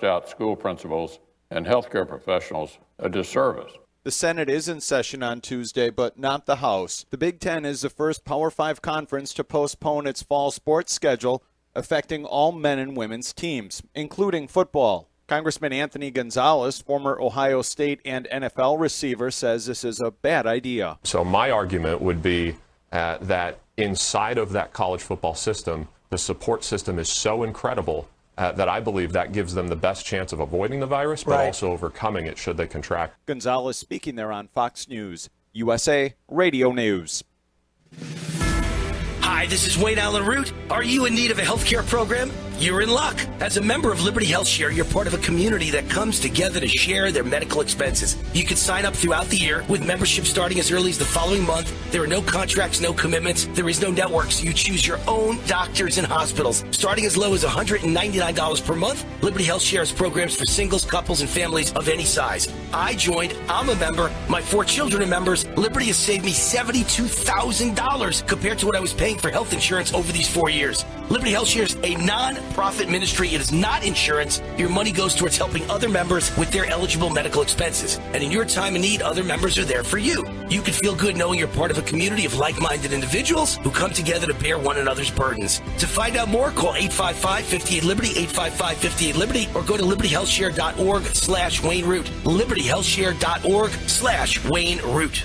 out school principals and healthcare professionals a disservice. The Senate is in session on Tuesday, but not the House. The Big Ten is the first Power 5 conference to postpone its fall sports schedule, affecting all men and women's teams, including football. Congressman Anthony Gonzalez, former Ohio State and NFL receiver, says this is a bad idea. So my argument would be that inside of that college football system, the support system is so incredible that I believe that gives them the best chance of avoiding the virus, but also overcoming it should they contract. Gonzalez speaking there on Fox News, USA Radio News. Hi, this is Wayne Allen Root. Are you in need of a healthcare program? You're in luck. As a member of Liberty Health Share, you're part of a community that comes together to share their medical expenses. You can sign up throughout the year with membership starting as early as the following month. There are no contracts, no commitments. There is no network, so you choose your own doctors and hospitals. Starting as low as $199 per month, Liberty Health Share has programs for singles, couples, and families of any size. I joined. I'm a member. My 4 children are members. Liberty has saved me $72,000 compared to what I was paying for health insurance over these 4 years. Liberty Health Share is a non-profit ministry. It is not insurance. Your money goes towards helping other members with their eligible medical expenses. And in your time of need, other members are there for you. You can feel good knowing you're part of a community of like-minded individuals who come together to bear one another's burdens. To find out more, call 855-58-LIBERTY, 855-58-LIBERTY, or go to libertyhealthshare.org/Wayne Root. libertyhealthshare.org/Wayne Root.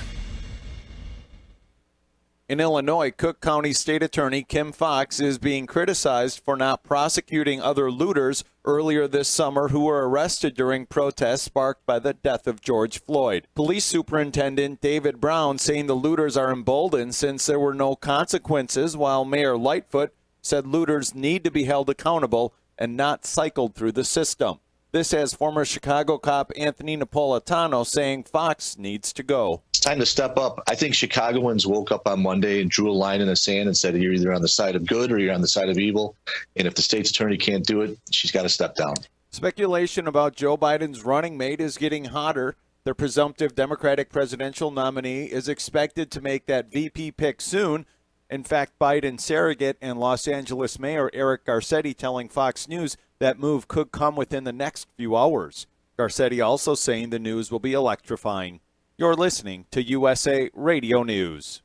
In Illinois, Cook County State Attorney Kim Foxx is being criticized for not prosecuting other looters earlier this summer who were arrested during protests sparked by the death of George Floyd. Police Superintendent David Brown saying the looters are emboldened since there were no consequences, while Mayor Lightfoot said looters need to be held accountable and not cycled through the system. This has former Chicago cop Anthony Napolitano saying Foxx needs to go. It's time to step up. I think Chicagoans woke up on Monday and drew a line in the sand and said, you're either on the side of good or you're on the side of evil. And if the state's attorney can't do it, she's got to step down. Speculation about Joe Biden's running mate is getting hotter. The presumptive Democratic presidential nominee is expected to make that VP pick soon. In fact, Biden surrogate and Los Angeles Mayor Eric Garcetti telling Fox News that move could come within the next few hours. Garcetti also saying the news will be electrifying. You're listening to USA Radio News.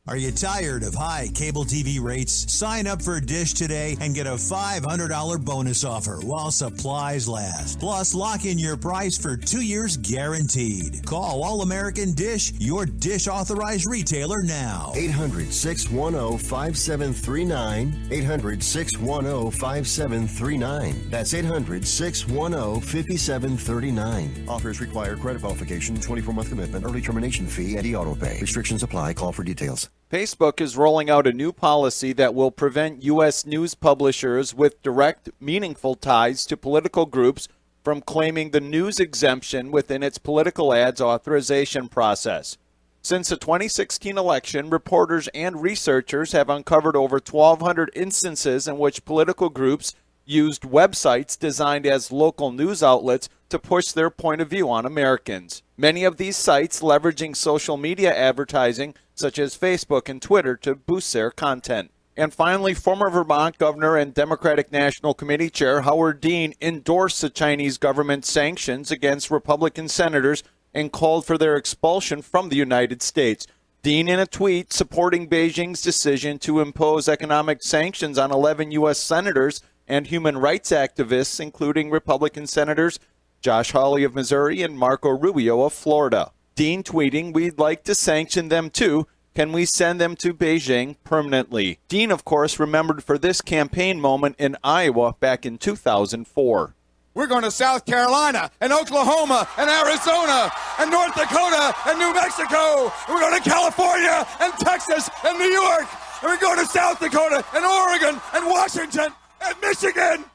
Are you tired of high cable TV rates? Sign up for Dish today and get a $500 bonus offer while supplies last. Plus, lock in your price for 2 years guaranteed. Call All American Dish, your Dish authorized retailer now. 800-610-5739. 800-610-5739. That's 800-610-5739. Offers require credit qualification, 24-month commitment, early termination fee, and e-auto pay. Restrictions apply. Call for details. Facebook is rolling out a new policy that will prevent U.S. news publishers with direct, meaningful ties to political groups from claiming the news exemption within its political ads authorization process. Since the 2016 election, reporters and researchers have uncovered over 1,200 instances in which political groups used websites designed as local news outlets to push their point of view on Americans. Many of these sites leveraging social media advertising, such as Facebook and Twitter, to boost their content. And finally, former Vermont Governor and Democratic National Committee Chair Howard Dean endorsed the Chinese government's sanctions against Republican senators and called for their expulsion from the United States. Dean, in a tweet supporting Beijing's decision to impose economic sanctions on 11 U.S. senators and human rights activists, including Republican Senators Josh Hawley of Missouri and Marco Rubio of Florida. Dean tweeting, "We'd like to sanction them too. Can we send them to Beijing permanently?" Dean, of course, remembered for this campaign moment in Iowa back in 2004. We're going to South Carolina and Oklahoma and Arizona and North Dakota and New Mexico. We're going to California and Texas and New York. And we're going to South Dakota and Oregon and Washington and Michigan.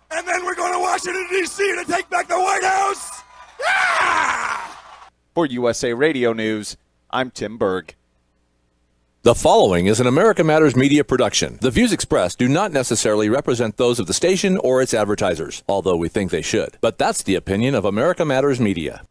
And then we're going to Washington, D.C. to take back the White House. Yeah! For USA Radio News, I'm Tim Berg. The following is an America Matters Media production. The views expressed do not necessarily represent those of the station or its advertisers, although we think they should. But that's the opinion of America Matters Media.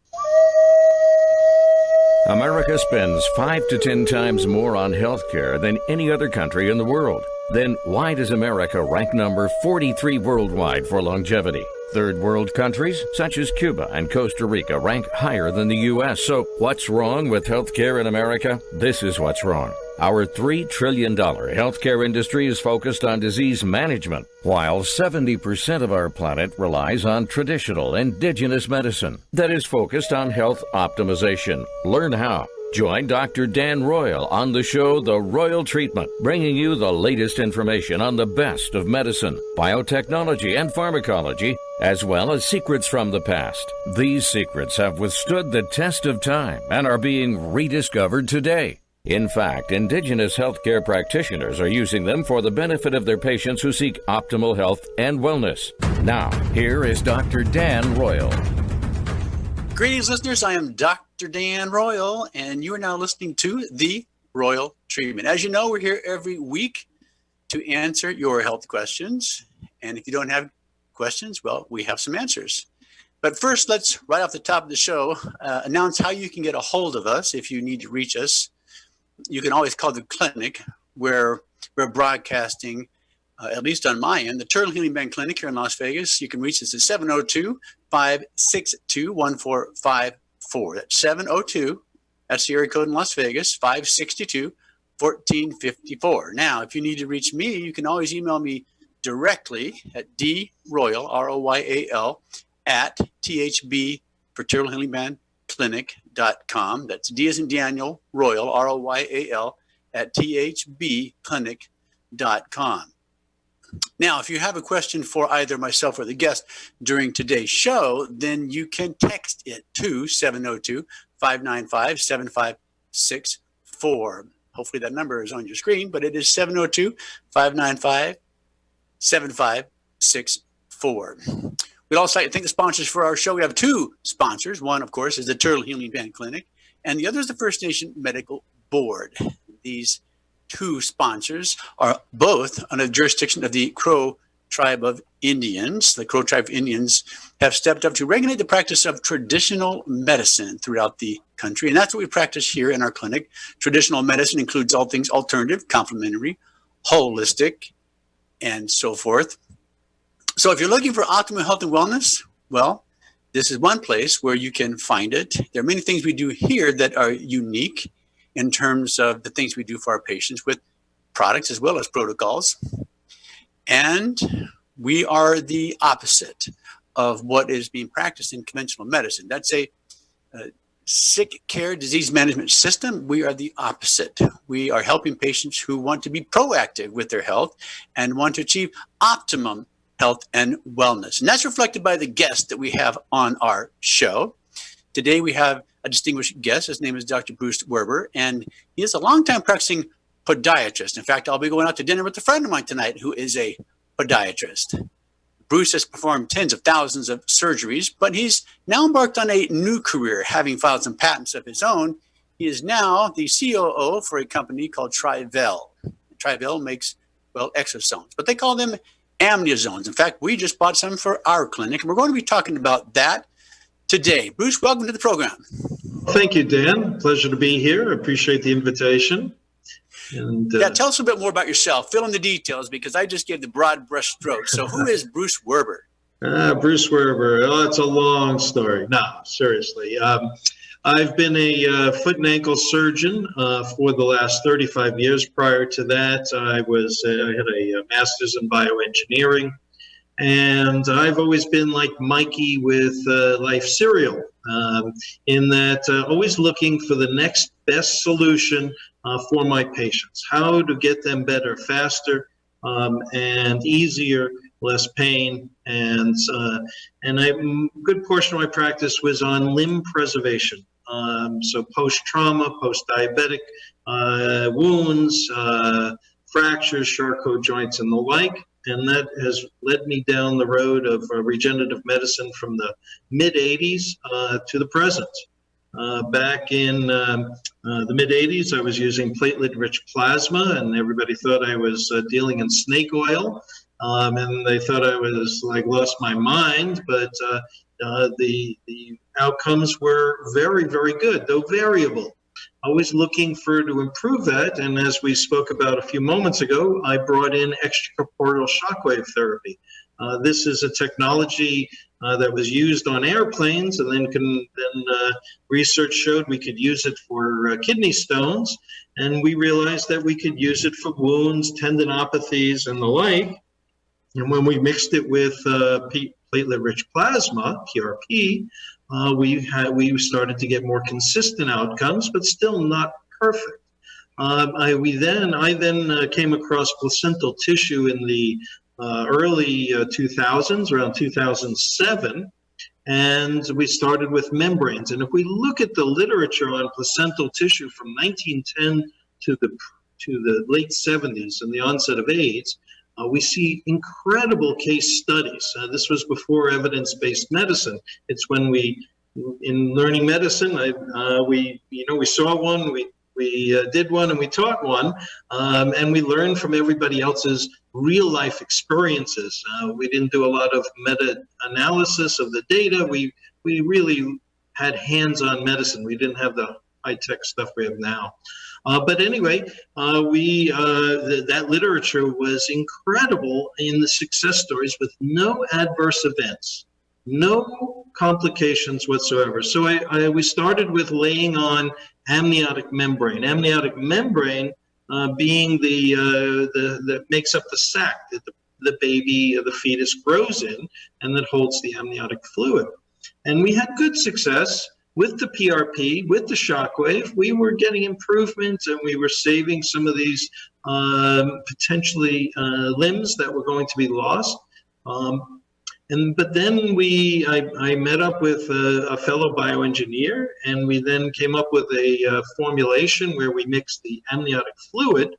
America spends 5 to 10 times more on health care than any other country in the world. Then why does America rank number 43 worldwide for longevity? Third world countries such as Cuba and Costa Rica rank higher than the U.S. So what's wrong with healthcare in America? This is what's wrong. Our $3 trillion healthcare industry is focused on disease management, while 70% of our planet relies on traditional indigenous medicine that is focused on health optimization. Learn how. Join Dr. Dan Royal on the show The Royal Treatment, bringing you the latest information on the best of medicine, biotechnology, and pharmacology, as well as secrets from the past. These secrets have withstood the test of time and are being rediscovered today. In fact, indigenous healthcare practitioners are using them for the benefit of their patients who seek optimal health and wellness. Now, here is Dr. Dan Royal. Greetings, listeners. I am Dr. Dan Royal, and you are now listening to The Royal Treatment. As you know, we're here every week to answer your health questions. And if you don't have questions, well, we have some answers. But first, let's, right off the top of the show, announce how you can get a hold of us if you need to reach us. You can always call the clinic where we're broadcasting, at least on my end, the Turtle Healing Band Clinic here in Las Vegas. You can reach us at 702-562-1454. That's 702, that's the area code in Las Vegas, 562-1454. Now, if you need to reach me, you can always email me directly at droyal, R-O-Y-A-L, at THB for Turtle Healing Band Clinic.com. That's D as in Daniel, Royal, R-O-Y-A-L, at thbclinic.com. Now, if you have a question for either myself or the guest during today's show, then you can text it to 702-595-7564. Hopefully that number is on your screen, but it is 702-595-7564. We'd also like to thank the sponsors for our show. We have two sponsors. One, of course, is the Turtle Healing Band Clinic, and the other is the First Nation Medical Board. These two sponsors are both under the jurisdiction of the Crow Tribe of Indians. The Crow Tribe of Indians have stepped up to regulate the practice of traditional medicine throughout the country, and that's what we practice here in our clinic. Traditional medicine includes all things alternative, complementary, holistic, and so forth. So if you're looking for optimal health and wellness, well, this is one place where you can find it. There are many things we do here that are unique in terms of the things we do for our patients with products as well as protocols. And we are the opposite of what is being practiced in conventional medicine. That's a sick care disease management system. We are the opposite. We are helping patients who want to be proactive with their health and want to achieve optimum health and wellness. And that's reflected by the guest that we have on our show. Today we have a distinguished guest. His name is Dr. Bruce Werber, and he is a longtime practicing podiatrist. In fact, I'll be going out to dinner with a friend of mine tonight who is a podiatrist. Bruce has performed tens of thousands of surgeries, but he's now embarked on a new career, having filed some patents of his own. He is now the COO for a company called Trivel. Trivel makes, well, exosomes, but they call them amniozones. In fact, we just bought some for our clinic, and we're going to be talking about that today. Bruce, welcome to the program. Thank you, Dan. Pleasure to be here. I appreciate the invitation. And tell us a bit more about yourself. Fill in the details, because I just gave the broad brush stroke. So who is Bruce Werber? Bruce Werber. Oh, it's a long story. No, seriously. I've been a foot and ankle surgeon for the last 35 years. Prior to that, I had a master's in bioengineering. And I've always been like Mikey with Life Cereal, in that always looking for the next best solution for my patients, how to get them better, faster, and easier, less pain. And a good portion of my practice was on limb preservation. So post-trauma, post-diabetic wounds, fractures, Charcot joints, and the like. And that has led me down the road of regenerative medicine from the mid-'80s to the present. Back in the mid-'80s, I was using platelet-rich plasma, and everybody thought I was dealing in snake oil. And they thought I was lost my mind, but the outcomes were very, very good, though variable. Always looking to improve that. And as we spoke about a few moments ago, I brought in extracorporeal shockwave therapy This is a technology that was used on airplanes, and then research showed we could use it for kidney stones, and we realized that we could use it for wounds, tendinopathies, and the like. And when we mixed it with platelet-rich plasma, PRP, we started to get more consistent outcomes, but still not perfect. I then came across placental tissue in the early 2000s, around 2007, and we started with membranes. And if we look at the literature on placental tissue from 1910 to the late 70s and the onset of AIDS, we see incredible case studies. This was before evidence-based medicine. It's when in learning medicine, we saw one, we did one, and we taught one, and we learned from everybody else's real-life experiences. We didn't do a lot of meta-analysis of the data. We really had hands-on medicine. We didn't have the high-tech stuff we have now. But anyway, that literature was incredible in the success stories with no adverse events, no complications whatsoever. So we started with laying on amniotic membrane. Amniotic membrane being that makes up the sac that the baby, the fetus grows in, and that holds the amniotic fluid. And we had good success with the PRP, with the shockwave. We were getting improvements, and we were saving some of these potentially limbs that were going to be lost. But then I met up with a fellow bioengineer, and we then came up with a formulation where we mixed the amniotic fluid,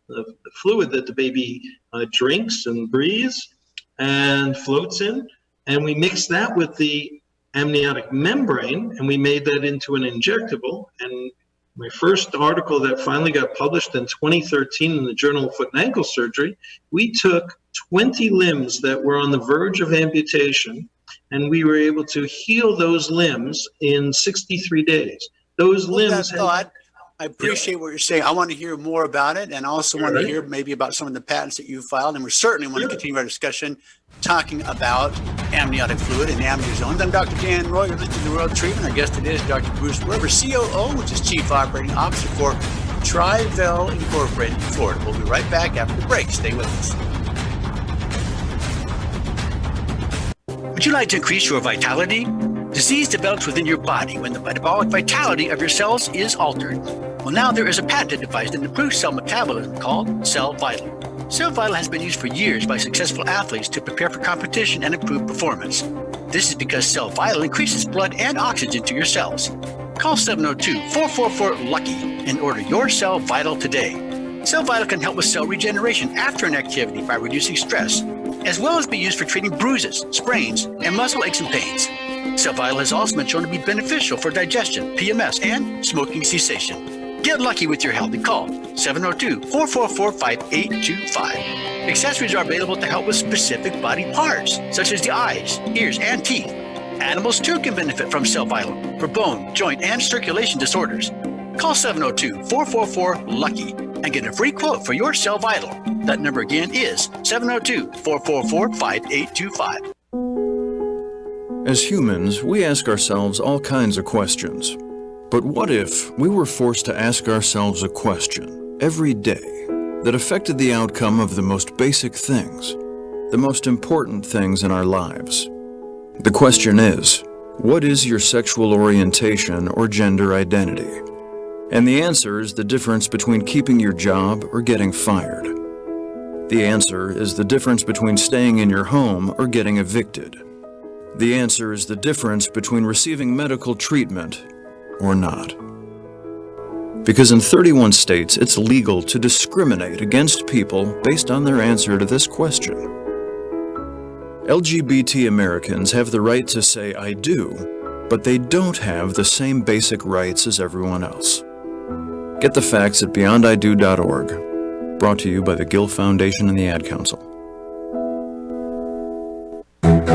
the fluid that the baby drinks and breathes and floats in, and we mixed that with the amniotic membrane, and we made that into an injectable. And my first article that finally got published in 2013 in the Journal of Foot and Ankle Surgery, we took 20 limbs that were on the verge of amputation, and we were able to heal those limbs in 63 days. Those limbs. I appreciate what you're saying. I want to hear more about it, and I also want to hear maybe about some of the patents that you filed. And we certainly want to continue our discussion talking about amniotic fluid and amniozones. I'm Dr. Dan Roy. You're listening to The Royal Treatment. Our guest today is Dr. Bruce Weber, COO, which is Chief Operating Officer for Tri-Vel Incorporated in Florida. We'll be right back after the break. Stay with us. Would you like to increase your vitality? Disease develops within your body when the metabolic vitality of your cells is altered. Well, now there is a patented device that improves cell metabolism called Cell Vital. Cell Vital has been used for years by successful athletes to prepare for competition and improve performance. This is because Cell Vital increases blood and oxygen to your cells. Call 702-444-LUCKY and order your Cell Vital today. Cell Vital can help with cell regeneration after an activity by reducing stress, as well as be used for treating bruises, sprains, and muscle aches and pains. Cell Vital has also been shown to be beneficial for digestion, PMS, and smoking cessation. Get lucky with your health and call 702-444-5825. Accessories are available to help with specific body parts, such as the eyes, ears, and teeth. Animals too can benefit from Cell Vital for bone, joint, and circulation disorders. Call 702-444-LUCKY and get a free quote for your Cell Vital. That number again is 702-444-5825. As humans, we ask ourselves all kinds of questions. But what if we were forced to ask ourselves a question every day that affected the outcome of the most basic things, the most important things in our lives? The question is, what is your sexual orientation or gender identity? And the answer is the difference between keeping your job or getting fired. The answer is the difference between staying in your home or getting evicted. The answer is the difference between receiving medical treatment or not. Because in 31 states, it's legal to discriminate against people based on their answer to this question. LGBT Americans have the right to say I do, but they don't have the same basic rights as everyone else. Get the facts at beyondido.org. Brought to you by the Gill Foundation and the Ad Council.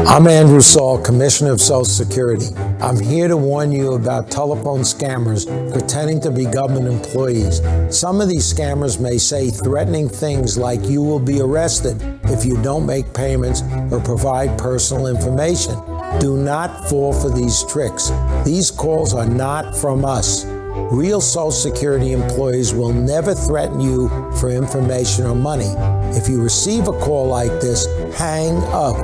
I'm Andrew Saul, Commissioner of Social Security. I'm here to warn you about telephone scammers pretending to be government employees. Some of these scammers may say threatening things like you will be arrested if you don't make payments or provide personal information. Do not fall for these tricks. These calls are not from us. Real Social Security employees will never threaten you for information or money. If you receive a call like this, hang up.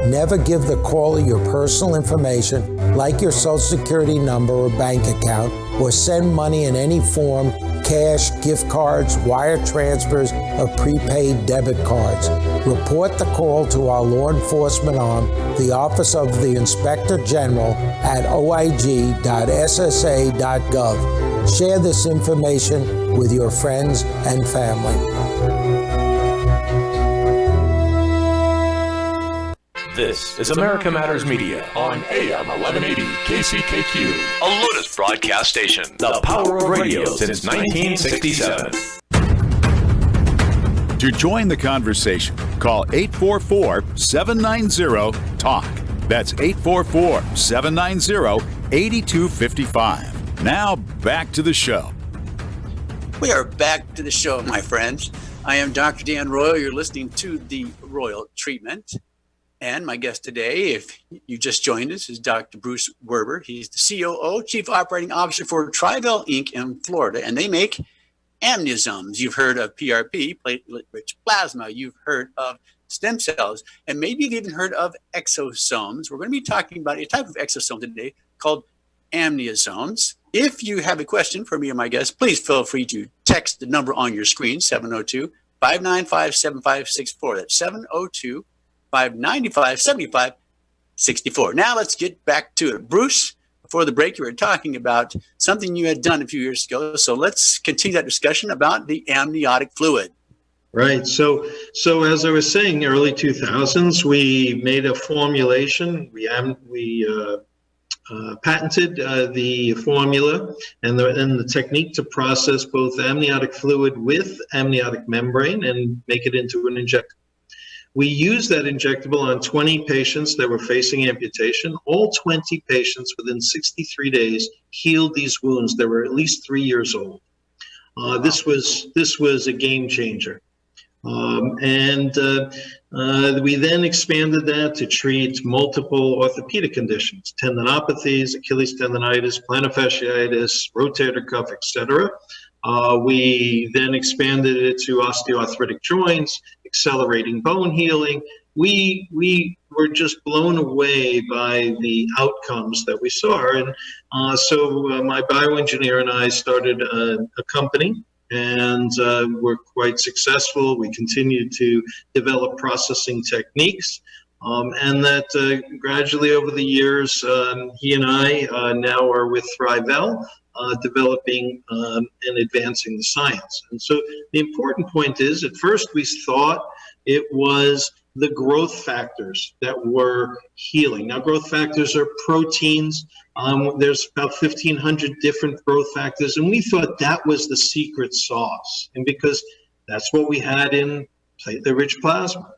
Never give the caller your personal information, like your Social Security number or bank account, or send money in any form, cash, gift cards, wire transfers, or prepaid debit cards. Report the call to our law enforcement arm, the Office of the Inspector General, at oig.ssa.gov. Share this information with your friends and family. This is America Matters Media on AM 1180 KCKQ, a Lotus broadcast station. The power of radio since 1967. To join the conversation, call 844-790-TALK. That's 844-790-8255. Now back to the show. We are back to the show, my friends. I am Dr. Dan Royal. You're listening to The Royal Treatment. And my guest today, if you just joined us, is Dr. Bruce Werber. He's the COO, Chief Operating Officer for Tri-Vel Inc. in Florida, and they make amniosomes. You've heard of PRP, platelet-rich plasma. You've heard of stem cells, and maybe you've even heard of exosomes. We're going to be talking about a type of exosome today called amniosomes. If you have a question for me or my guest, please feel free to text the number on your screen, 702-595-7564. That's 702-595-7564. Now let's get back to it. Bruce, before the break, you were talking about something you had done a few years ago. So let's continue that discussion about the amniotic fluid. Right. So as I was saying, early 2000s, we made a formulation. We patented the formula and the technique to process both amniotic fluid with amniotic membrane and make it into an injectable. We used that injectable on 20 patients that were facing amputation. All 20 patients within 63 days healed these wounds that were at least 3 years old. This was a game changer. We then expanded that to treat multiple orthopedic conditions, tendinopathies, Achilles tendonitis, plantar fasciitis, rotator cuff, etc. We then expanded it to osteoarthritic joints, accelerating bone healing. We were just blown away by the outcomes that we saw. And so my bioengineer and I started a company, and we're quite successful. We continue to develop processing techniques. And that gradually over the years, he and I now are with Tri-Vel, developing and advancing the science. And so the important point is, at first we thought it was the growth factors that were healing. Now, growth factors are proteins. There's about 1,500 different growth factors, and we thought that was the secret sauce. And because that's what we had in platelet-rich plasma.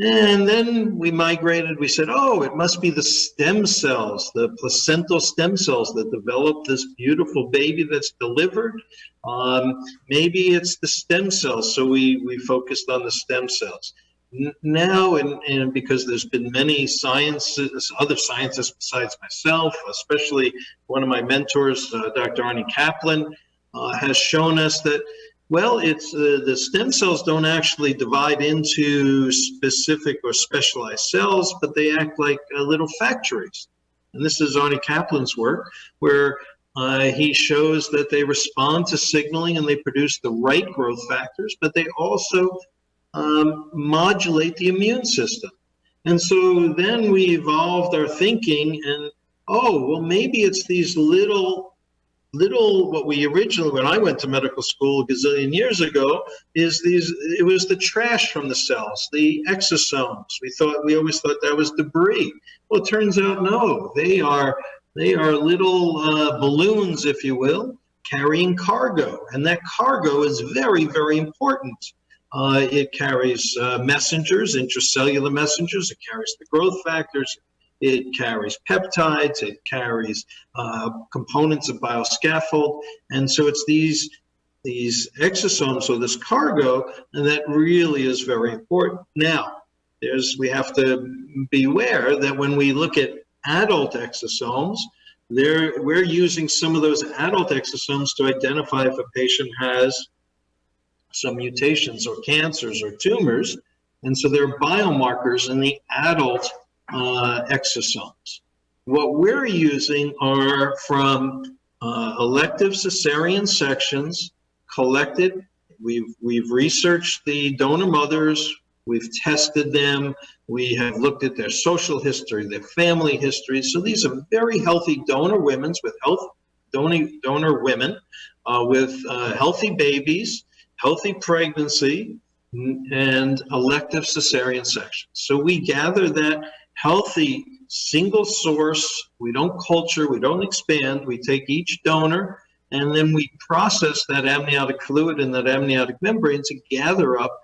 And then we migrated, we said, oh, it must be the stem cells, the placental stem cells that develop this beautiful baby that's delivered. Maybe it's the stem cells. So we focused on the stem cells. Now, and because there's been many other scientists besides myself, especially one of my mentors, Dr. Arnie Kaplan, has shown us that, well, it's the stem cells don't actually divide into specific or specialized cells, but they act like little factories. And this is Arnie Kaplan's work, where he shows that they respond to signaling and they produce the right growth factors, but they also modulate the immune system. And so then we evolved our thinking and, oh, well, maybe it's these little, what we originally, when I went to medical school a gazillion years ago, it was the trash from the cells, the exosomes. We always thought that was debris. Well, it turns out, no, they are little balloons, if you will, carrying cargo. And that cargo is very, very important. It carries messengers, intracellular messengers. It carries the growth factors. It carries peptides. It carries components of bioscaffold. And so it's these exosomes, so this cargo, and that really is very important. Now, we have to beware that when we look at adult exosomes, we're using some of those adult exosomes to identify if a patient has some mutations or cancers or tumors. And so there are biomarkers in the adult exosomes. What we're using are from elective cesarean sections collected. We've researched the donor mothers. We've tested them. We have looked at their social history, their family history. So these are very healthy donor women with healthy babies, healthy pregnancy, and elective cesarean sections. So we gather that healthy single source. We don't culture, we don't expand. We take each donor and then we process that amniotic fluid and that amniotic membrane to gather up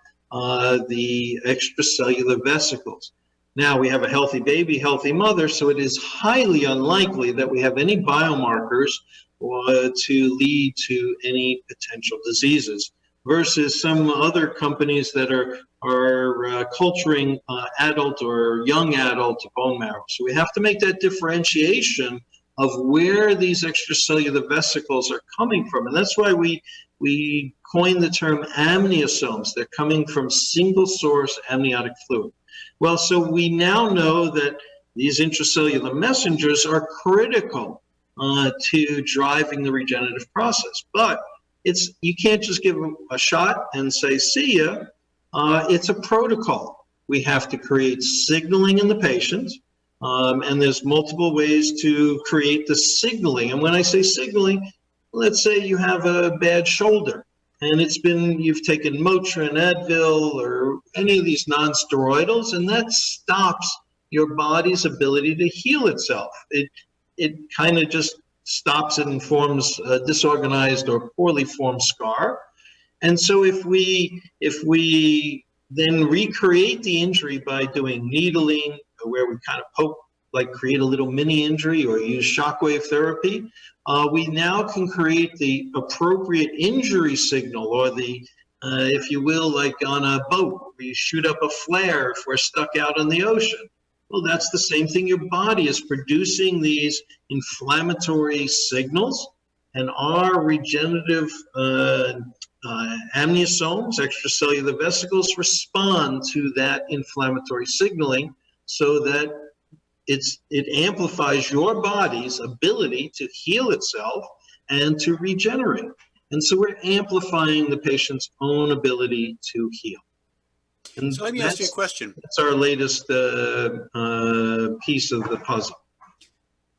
the extracellular vesicles. Now we have a healthy baby, healthy mother, so it is highly unlikely that we have any biomarkers to lead to any potential diseases, versus some other companies that are culturing adult or young adult bone marrow. So we have to make that differentiation of where these extracellular vesicles are coming from. And that's why we coined the term amniosomes. They're coming from single source amniotic fluid. Well, so we now know that these intracellular messengers are critical to driving the regenerative process. But you can't just give them a shot and say, see ya. It's a protocol. We have to create signaling in the patient. And there's multiple ways to create the signaling. And when I say signaling, let's say you have a bad shoulder and you've taken Motrin, Advil, or any of these non-steroidals, and that stops your body's ability to heal itself. It kind of just stops it and forms a disorganized or poorly formed scar. And so if we then recreate the injury by doing needling, where we kind of poke, like create a little mini injury, or use shockwave therapy, we now can create the appropriate injury signal, or the, if you will, like on a boat, where you shoot up a flare if we're stuck out in the ocean. Well, that's the same thing. Your body is producing these inflammatory signals, and our regenerative amniosomes, extracellular vesicles, respond to that inflammatory signaling so that it amplifies your body's ability to heal itself and to regenerate. And so we're amplifying the patient's own ability to heal. And so let me ask you a question. That's our latest piece of the puzzle.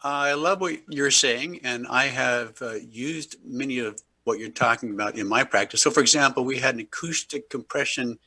I love what you're saying, and I have used many of what you're talking about in my practice. So, for example, we had an acoustic compression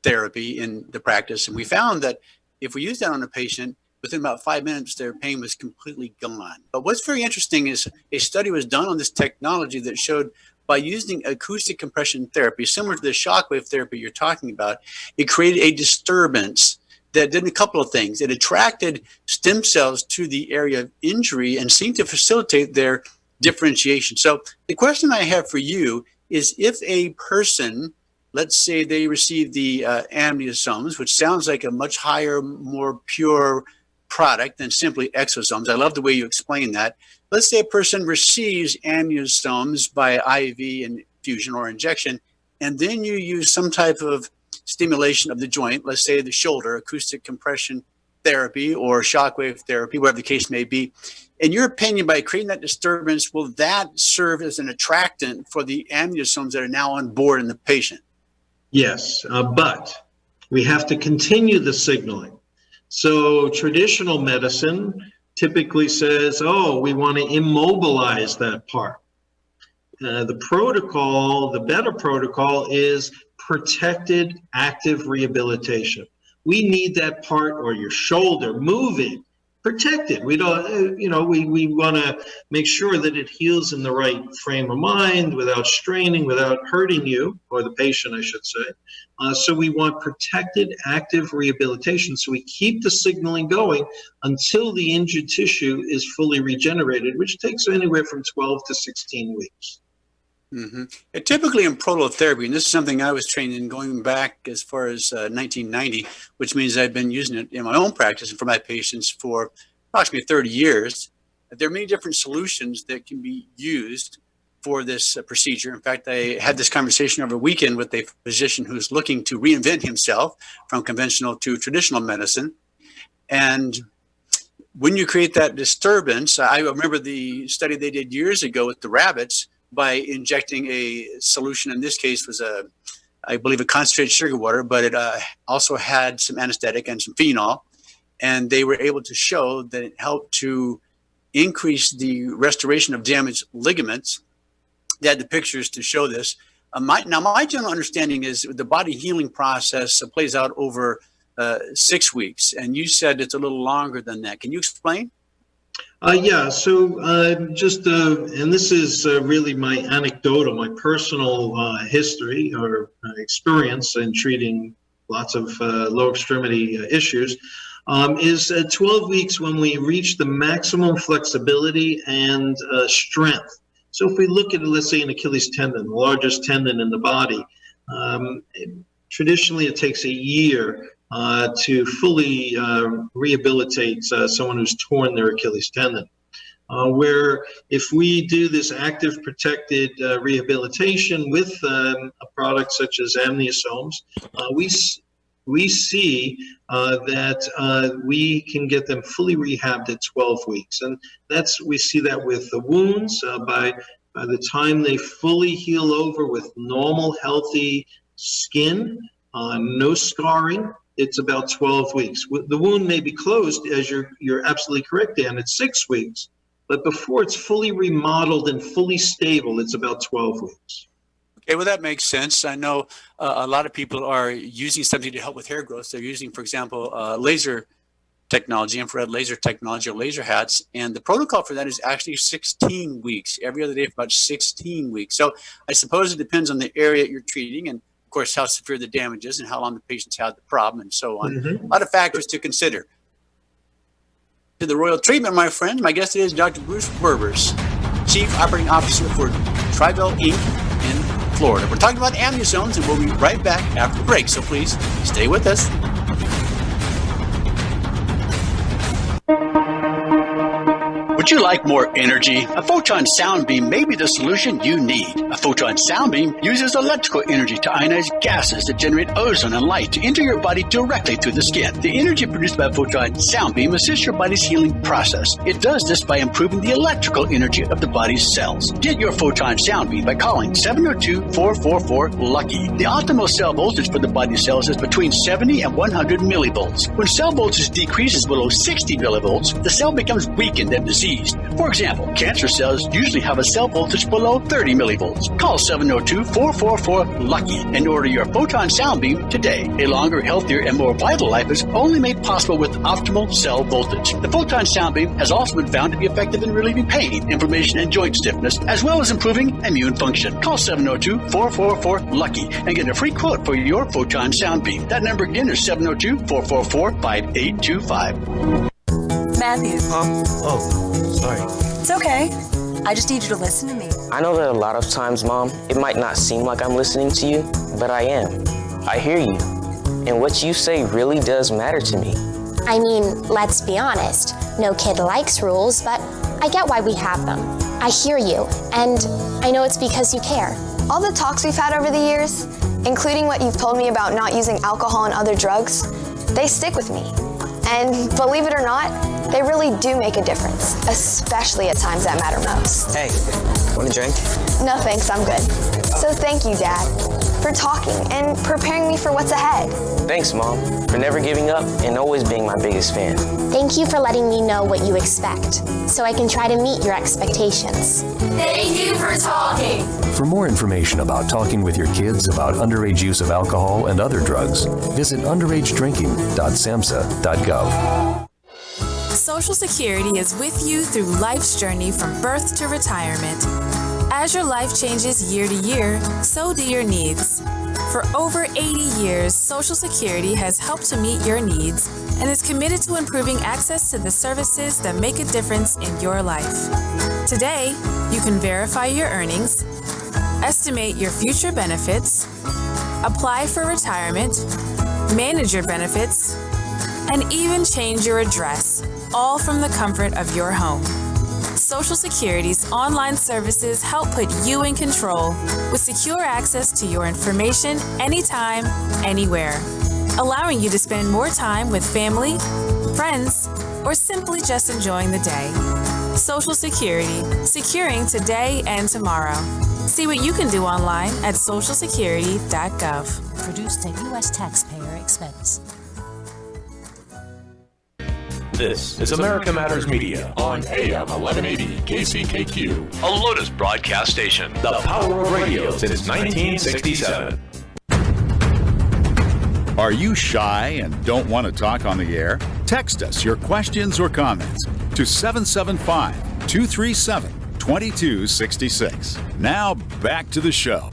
therapy in the practice, and we found that if we used that on a patient, within about 5 minutes, their pain was completely gone. But what's very interesting is a study was done on this technology that showed by using acoustic compression therapy, similar to the shockwave therapy you're talking about, it created a disturbance that did a couple of things. It attracted stem cells to the area of injury and seemed to facilitate their differentiation. So the question I have for you is, if a person, let's say they receive the amniosomes, which sounds like a much higher, more pure product than simply exosomes. I love the way you explain that. Let's say a person receives amniosomes by IV infusion or injection, and then you use some type of stimulation of the joint, let's say the shoulder, acoustic compression therapy or shockwave therapy, whatever the case may be. In your opinion, by creating that disturbance, will that serve as an attractant for the amniosomes that are now on board in the patient? Yes, but we have to continue the signaling. So traditional medicine typically says, oh, we want to immobilize that part. The protocol, the better protocol, is protected active rehabilitation. We need that part or your shoulder moving protected. We don't, we want to make sure that it heals in the right frame of mind without straining, without hurting you, or the patient, I should say. So we want protected, active rehabilitation. So we keep the signaling going until the injured tissue is fully regenerated, which takes anywhere from 12 to 16 weeks. Mm-hmm. Typically in prolotherapy, and this is something I was trained in going back as far as 1990, which means I've been using it in my own practice and for my patients for approximately 30 years. There are many different solutions that can be used for this procedure. In fact, I had this conversation over the weekend with a physician who's looking to reinvent himself from conventional to traditional medicine. And when you create that disturbance, I remember the study they did years ago with the rabbits by injecting a solution. In this case was I believe a concentrated sugar water, but it also had some anesthetic and some phenol. And they were able to show that it helped to increase the restoration of damaged ligaments. They had the pictures to show this. My general understanding is the body healing process plays out over 6 weeks. And you said it's a little longer than that. Can you explain? So and this is really my anecdotal, my personal history or experience in treating lots of lower extremity issues, is 12 weeks when we reach the maximum flexibility and strength. So if we look at, let's say, an Achilles tendon, the largest tendon in the body, traditionally it takes a year to fully rehabilitate someone who's torn their Achilles tendon. Where if we do this active protected rehabilitation with a product such as amniosomes, we see that we can get them fully rehabbed at 12 weeks. And we see that with the wounds. By the time they fully heal over with normal, healthy skin, no scarring, it's about 12 weeks. The wound may be closed, as you're absolutely correct, Dan, it's 6 weeks. But before it's fully remodeled and fully stable, it's about 12 weeks. Okay, well, that makes sense. I know a lot of people are using something to help with hair growth. They're using, for example, laser technology, infrared laser technology, or laser hats. And the protocol for that is actually 16 weeks, every other day for about 16 weeks. So I suppose it depends on the area you're treating and, of course, how severe the damage is and how long the patient's had the problem and so on. Mm-hmm. A lot of factors to consider. To the Royal Treatment, my friend, my guest today is Dr. Bruce Berbers, Chief Operating Officer for Tribel Inc. in Florida. We're talking about amniosomes, and we'll be right back after the break, so please stay with us. Would you like more energy? A photon sound beam may be the solution you need. A photon sound beam uses electrical energy to ionize gases that generate ozone and light to enter your body directly through the skin. The energy produced by a photon sound beam assists your body's healing process. It does this by improving the electrical energy of the body's cells. Get your photon sound beam by calling 702-444-LUCKY. The optimal cell voltage for the body's cells is between 70 and 100 millivolts. When cell voltage decreases below 60 millivolts, the cell becomes weakened and diseased. For example, cancer cells usually have a cell voltage below 30 millivolts. Call 702-444-LUCKY and order your photon sound beam today. A longer, healthier, and more vital life is only made possible with optimal cell voltage. The photon sound beam has also been found to be effective in relieving pain, inflammation, and joint stiffness, as well as improving immune function. Call 702-444-LUCKY and get a free quote for your photon sound beam. That number again is 702-444-5825. Matthew. Sorry. It's okay. I just need you to listen to me. I know that a lot of times, Mom, it might not seem like I'm listening to you, but I am. I hear you. And what you say really does matter to me. I mean, let's be honest. No kid likes rules, but I get why we have them. I hear you, and I know it's because you care. All the talks we've had over the years, including what you've told me about not using alcohol and other drugs, they stick with me. And believe it or not, they really do make a difference, especially at times that matter most. Hey, want a drink? No thanks, I'm good. So thank you, Dad, for talking and preparing me for what's ahead. Thanks, Mom, for never giving up and always being my biggest fan. Thank you for letting me know what you expect, so I can try to meet your expectations. Thank you for talking. For more information about talking with your kids about underage use of alcohol and other drugs, visit underagedrinking.samhsa.gov. Social Security is with you through life's journey from birth to retirement. As your life changes year to year, so do your needs. For over 80 years, Social Security has helped to meet your needs and is committed to improving access to the services that make a difference in your life. Today, you can verify your earnings, estimate your future benefits, apply for retirement, manage your benefits, and even change your address, all from the comfort of your home. Social Security's online services help put you in control with secure access to your information anytime, anywhere, allowing you to spend more time with family, friends, or simply just enjoying the day. Social Security, securing today and tomorrow. See what you can do online at socialsecurity.gov. Produced at U.S. taxpayer expense. This is America Matters Media on AM 1180 KCKQ, a Lotus broadcast station, the power of radio since 1967. Are you shy and don't want to talk on the air? Text us your questions or comments to 775-237-2266. Now back to the show.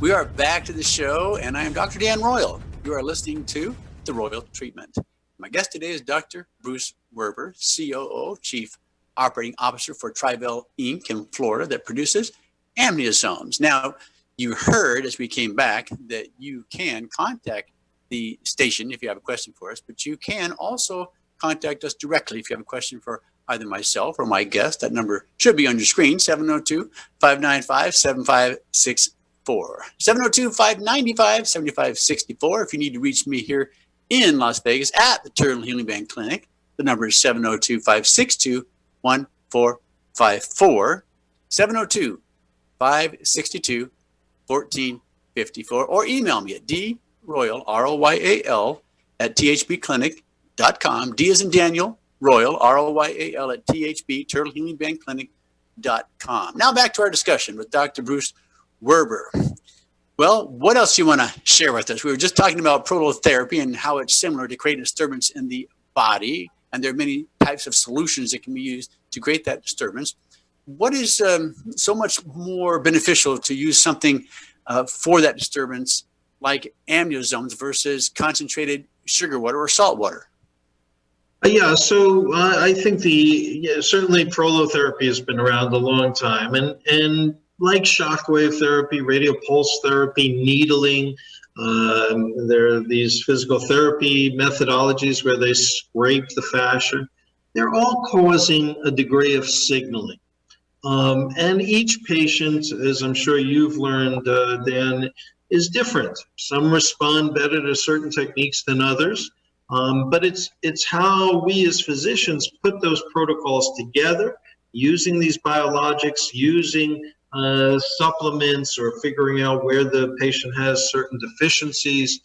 We are back to the show, and I am Dr. Dan Royal. You are listening to The Royal Treatment. My guest today is Dr. Bruce Werber, COO, Chief Operating Officer for Trivell Inc. in Florida that produces amniosomes. Now, you heard as we came back that you can contact the station if you have a question for us, but you can also contact us directly if you have a question for either myself or my guest. That number should be on your screen, 702-595-7564. 702-595-7564. If you need to reach me here in Las Vegas at the Turtle Healing Band Clinic, the number is 702-562-1454. 702-562-1454. Or email me at droyal, R-O-Y-A-L, at thbclinic.com. D as in Daniel, Royal, R-O-Y-A-L, at Turtle Healing Band Clinic.com. Now back to our discussion with Dr. Bruce Werber. Well, what else do you want to share with us? We were just talking about prototherapy and how it's similar to create a disturbance in the body, and there are many types of solutions that can be used to create that disturbance. What is so much more beneficial to use something for that disturbance like amniosomes versus concentrated sugar water or salt water? Yeah, so I think certainly prolotherapy has been around a long time, and like shockwave therapy, radio pulse therapy, needling, there are these physical therapy methodologies where they scrape the fascia. They're all causing a degree of signaling. And each patient, as I'm sure you've learned, Dan, is different. Some respond better to certain techniques than others. But it's how we as physicians put those protocols together, using these biologics, using supplements, or figuring out where the patient has certain deficiencies.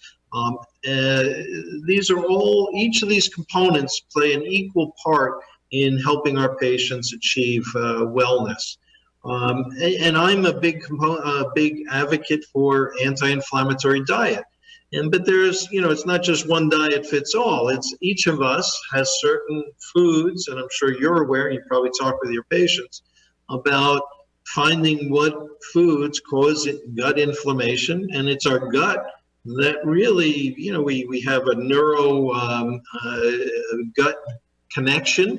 These are all, each of these components play an equal part in helping our patients achieve wellness. And I'm a big advocate for anti-inflammatory diet. But there's, it's not just one diet fits all. It's each of us has certain foods, and I'm sure you're aware, you probably talk with your patients about finding what foods cause gut inflammation, and it's our gut that really, we have a gut connection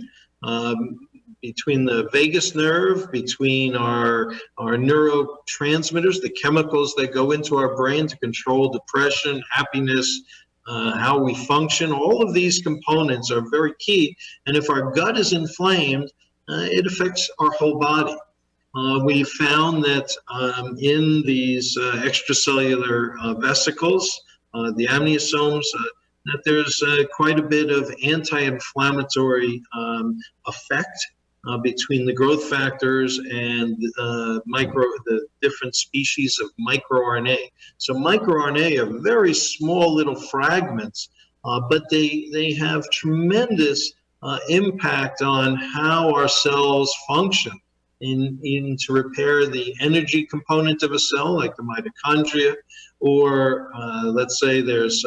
between the vagus nerve, between our neurotransmitters, the chemicals that go into our brain to control depression, happiness, how we function. All of these components are very key. And if our gut is inflamed, it affects our whole body. We found that in these extracellular vesicles, the amniosomes, that there's quite a bit of anti-inflammatory effect between the growth factors and the different species of microRNA. So microRNA are very small little fragments, but they have tremendous impact on how our cells function in to repair the energy component of a cell, like the mitochondria, or let's say there's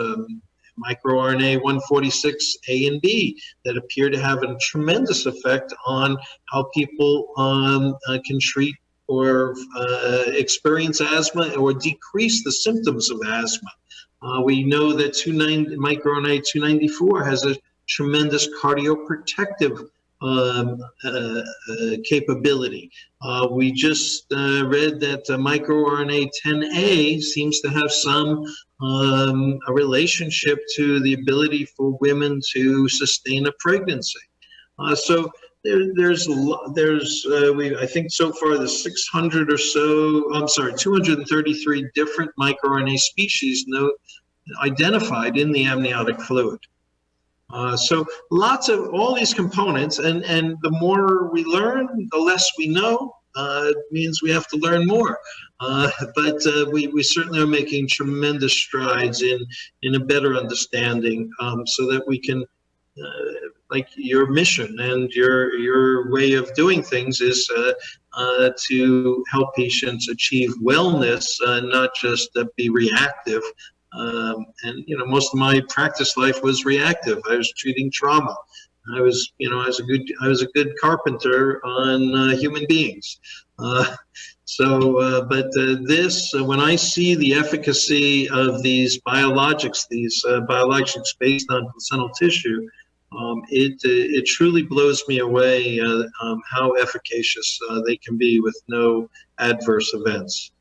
microRNA 146A and B, that appear to have a tremendous effect on how people can treat or experience asthma or decrease the symptoms of asthma. We know that microRNA 294 has a tremendous cardioprotective capability. We just read that microRNA 10A seems to have some a relationship to the ability for women to sustain a pregnancy. So I think so far the 600 or so, 233 different microRNA species identified in the amniotic fluid. So lots of all these components, and the more we learn, the less we know. It means we have to learn more. But we certainly are making tremendous strides in a better understanding, so that we can, like your mission and your way of doing things is to help patients achieve wellness, not just be reactive. And most of my practice life was reactive. I was treating trauma. I was a good carpenter on human beings. But when I see the efficacy of these biologics based on placental tissue, it truly blows me away how efficacious they can be with no adverse events.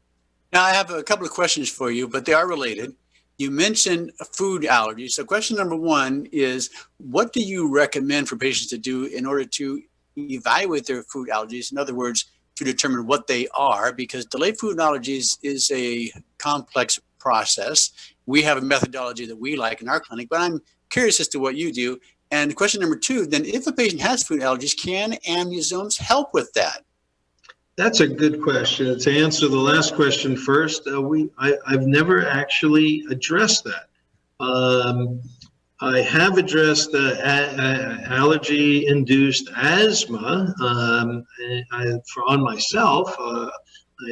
Now, I have a couple of questions for you, but they are related. You mentioned food allergies. So question number one is, what do you recommend for patients to do in order to evaluate their food allergies? In other words, to determine what they are, because delayed food allergies is a complex process. We have a methodology that we like in our clinic, but I'm curious as to what you do. And question number two, then if a patient has food allergies, can amniosomes help with that? That's a good question. To answer the last question first, I've never actually addressed that. I have addressed allergy-induced asthma on myself. I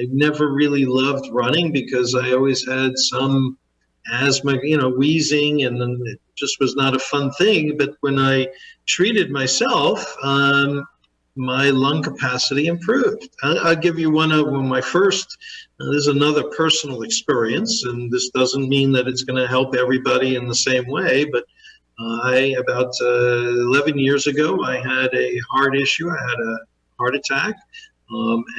never really loved running because I always had some asthma, wheezing, and then it just was not a fun thing. But when I treated myself, my lung capacity improved. I'll give you one of my first. This is another personal experience, and this doesn't mean that it's going to help everybody in the same way, but about 11 years ago, I had a heart issue. I had a heart attack,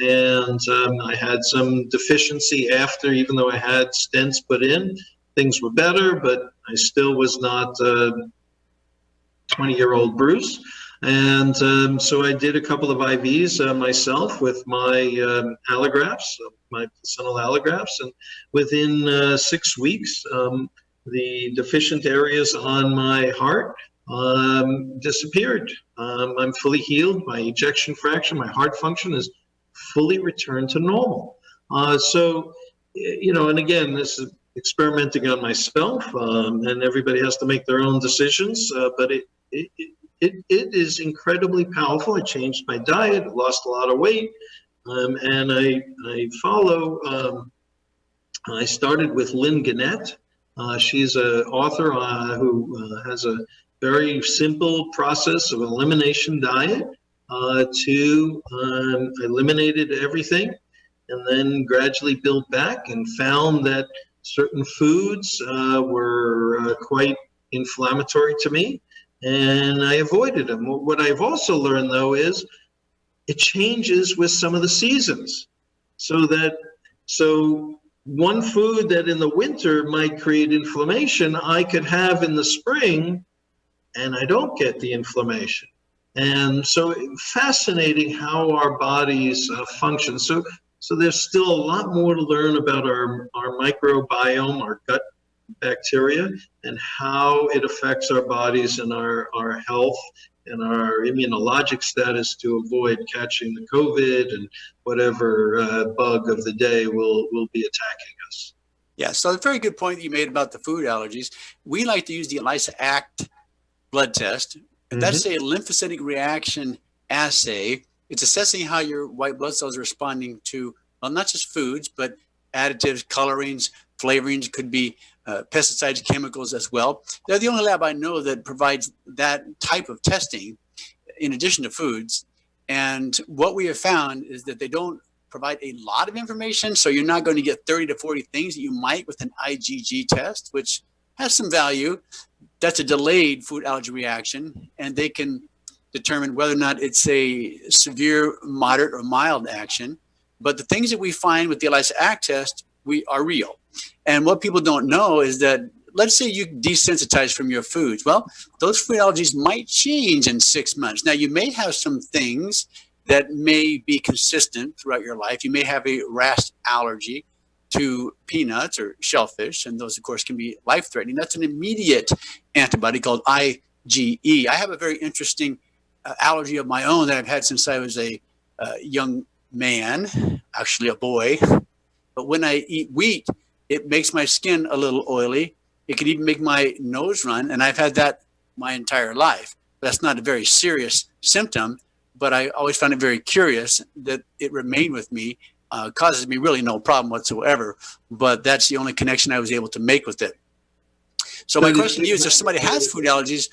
and I had some deficiency after, even though I had stents put in. Things were better, but I still was not 20-year-old Bruce. And so I did a couple of IVs myself with my allografts, my placental allografts, and within 6 weeks, the deficient areas on my heart disappeared. I'm fully healed. My ejection fraction, my heart function is fully returned to normal. And again, this is experimenting on myself, and everybody has to make their own decisions, but it is incredibly powerful. I changed my diet, lost a lot of weight, and I follow. I started with Lynn Gannett. She's an author who has a very simple process of elimination diet. I eliminated everything, and then gradually built back, and found that certain foods were quite inflammatory to me, and I avoided them. What I've also learned, though, is it changes with some of the seasons. So one food that in the winter might create inflammation, I could have in the spring, and I don't get the inflammation. And so fascinating how our bodies function. So there's still a lot more to learn about our microbiome, our gut bacteria, and how it affects our bodies and our health and our immunologic status to avoid catching the COVID and whatever bug of the day will be attacking us. Yeah, so a very good point that you made about the food allergies. We like to use the ELISA ACT blood test. And that's a lymphocytic reaction assay. It's assessing how your white blood cells are responding to, well, not just foods, but additives, colorings, flavorings. Could be pesticides, chemicals as well. They're the only lab I know that provides that type of testing in addition to foods. And what we have found is that they don't provide a lot of information, so you're not going to get 30 to 40 things that you might with an IgG test, which has some value. That's a delayed food allergy reaction, and they can determine whether or not it's a severe, moderate, or mild action. But the things that we find with the ELISA ACT test are real. And what people don't know is that, let's say you desensitize from your foods. Well, those food allergies might change in 6 months. Now, you may have some things that may be consistent throughout your life. You may have a rash allergy to peanuts or shellfish, and those, of course, can be life-threatening. That's an immediate antibody called IgE. I have a very interesting allergy of my own that I've had since I was a young man, actually a boy. But when I eat wheat, it makes my skin a little oily. It can even make my nose run, and I've had that my entire life. That's not a very serious symptom, but I always found it very curious that it remained with me. Causes me really no problem whatsoever, but that's the only connection I was able to make with it. So my question to you is, if somebody has food allergies,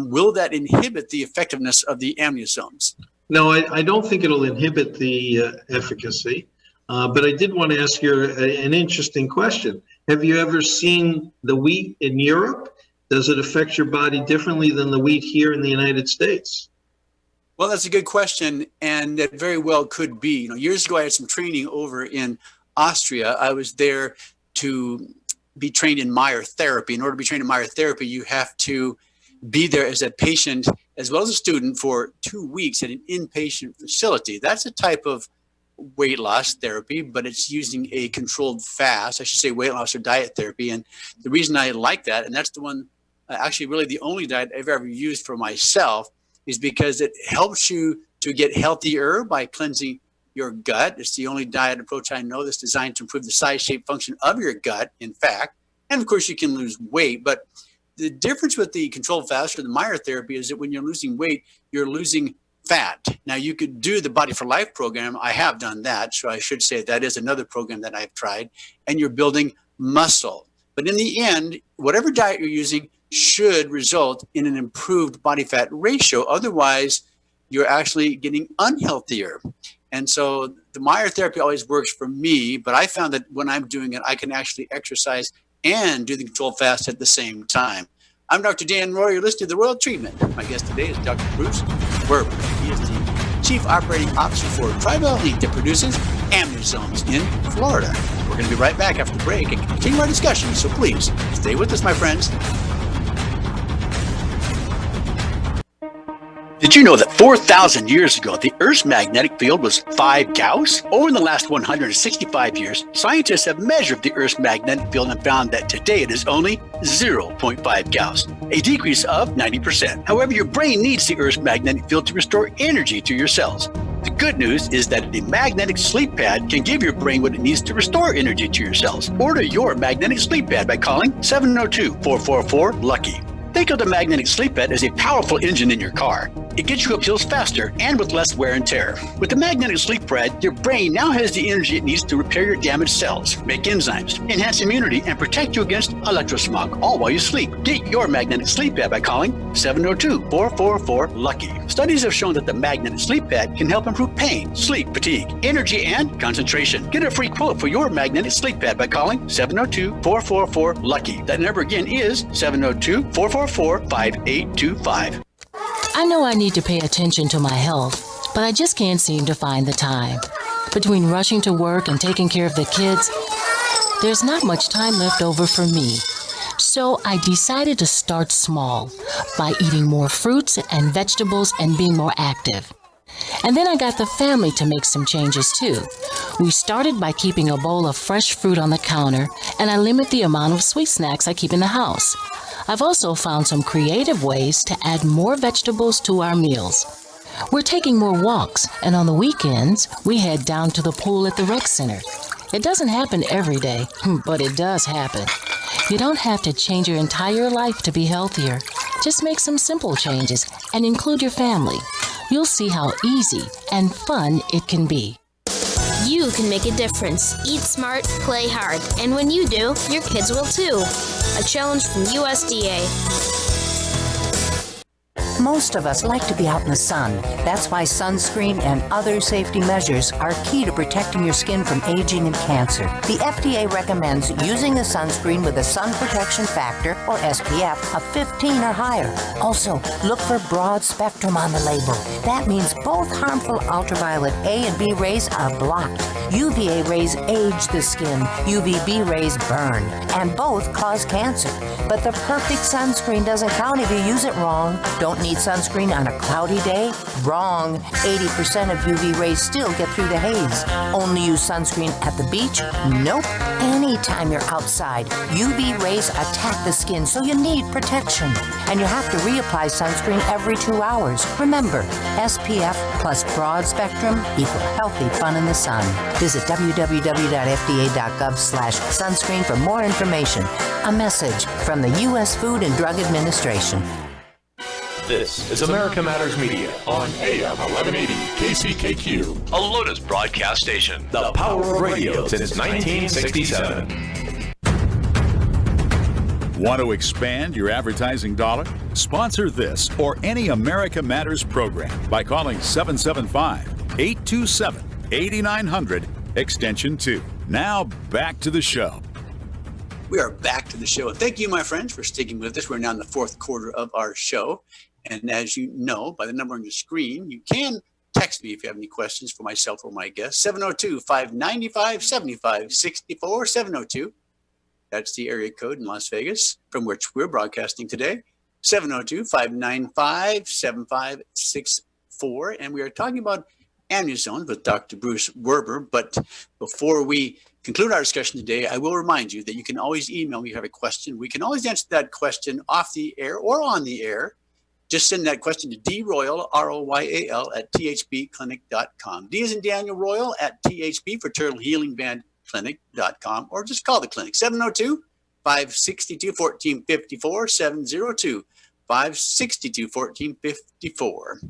will that inhibit the effectiveness of the amniosomes? No, I don't think it'll inhibit the efficacy, but I did want to ask you an interesting question. Have you ever seen the wheat in Europe? Does it affect your body differently than the wheat here in the United States? Well, that's a good question, and that very well could be. Years ago, I had some training over in Austria. I was there to be trained in Meyer therapy. In order to be trained in Meyer therapy, you have to be there as a patient as well as a student for 2 weeks at an inpatient facility. That's a type of weight loss therapy, but it's using a controlled fast. I should say weight loss or diet therapy. And the reason I like that, and that's the one, actually really the only diet I've ever used for myself, is because it helps you to get healthier by cleansing your gut. It's the only diet approach I know that's designed to improve the size, shape, function of your gut, in fact. And of course, you can lose weight. But the difference with the controlled fast or the Meyer therapy is that when you're losing weight, you're losing fat. Now, you could do the Body for Life program. I have done that. So I should say that is another program that I've tried. And you're building muscle. But in the end, whatever diet you're using should result in an improved body fat ratio. Otherwise, you're actually getting unhealthier. And so the Meyer therapy always works for me, but I found that when I'm doing it, I can actually exercise and do the controlled fast at the same time. I'm Dr. Dan Roy. You're listening to The Royal Treatment. My guest today is Dr. Bruce Werber. He is the Chief Operating Officer for Tribal Inc. that produces amniosomes in Florida. We're going to be right back after the break and continue our discussion, so please stay with us, my friends. Did you know that 4,000 years ago, the Earth's magnetic field was 5 Gauss? Over the last 165 years, scientists have measured the Earth's magnetic field and found that today it is only 0.5 Gauss, a decrease of 90%. However, your brain needs the Earth's magnetic field to restore energy to your cells. The good news is that the magnetic sleep pad can give your brain what it needs to restore energy to your cells. Order your magnetic sleep pad by calling 702-444-LUCKY. Think of the magnetic sleep pad as a powerful engine in your car. It gets you up hills faster and with less wear and tear. With the magnetic sleep pad, your brain now has the energy it needs to repair your damaged cells, make enzymes, enhance immunity, and protect you against electrosmog, all while you sleep. Get your magnetic sleep pad by calling 702-444-LUCKY. Studies have shown that the magnetic sleep pad can help improve pain, sleep, fatigue, energy, and concentration. Get a free quote for your magnetic sleep pad by calling 702-444-LUCKY. That number again is 702-444-5825. I know I need to pay attention to my health, but I just can't seem to find the time. Between rushing to work and taking care of the kids, there's not much time left over for me. So I decided to start small by eating more fruits and vegetables and being more active. And then I got the family to make some changes too. We started by keeping a bowl of fresh fruit on the counter, and I limit the amount of sweet snacks I keep in the house. I've also found some creative ways to add more vegetables to our meals. We're taking more walks, and on the weekends, we head down to the pool at the rec center. It doesn't happen every day, but it does happen. You don't have to change your entire life to be healthier. Just make some simple changes and include your family. You'll see how easy and fun it can be. You can make a difference. Eat smart, play hard. And when you do, your kids will too. A challenge from USDA. Most of us like to be out in the sun. That's why sunscreen and other safety measures are key to protecting your skin from aging and cancer. The FDA recommends using a sunscreen with a sun protection factor, or SPF, of 15 or higher. Also, look for broad spectrum on the label. That means both harmful ultraviolet A and B rays are blocked. UVA rays age the skin, UVB rays burn, and both cause cancer. But the perfect sunscreen doesn't count if you use it wrong. Don't need sunscreen on a cloudy day? Wrong. 80% of UV rays still get through the haze. Only use sunscreen at the beach? Nope. Anytime you're outside, UV rays attack the skin, so you need protection. And you have to reapply sunscreen every 2 hours. Remember, SPF plus broad spectrum equal healthy fun in the sun. Visit www.fda.gov/sunscreen for more information. A message from the U.S. Food and Drug Administration. This is America Matters Media on AM 1180 KCKQ, a Lotus broadcast station. The power of radio since 1967. Want to expand your advertising dollar? Sponsor this or any America Matters program by calling 775-827-8900, extension 2. Now back to the show. We are back to the show. Thank you, my friends, for sticking with us. We're now in the fourth quarter of our show. And as you know, by the number on your screen, you can text me if you have any questions for myself or my guest. 702-595-7564, 702. That's the area code in Las Vegas from which we're broadcasting today. 702-595-7564. And we are talking about amnisones with Dr. Bruce Werber. But before we conclude our discussion today, I will remind you that you can always email me if you have a question. We can always answer that question off the air or on the air. Just send that question to DRoyal, ROYAL, at thbclinic.com. D as in Daniel Royal at THB for Turtle Healing Band Clinic.com, or just call the clinic, 702-562-1454, 702-562-1454.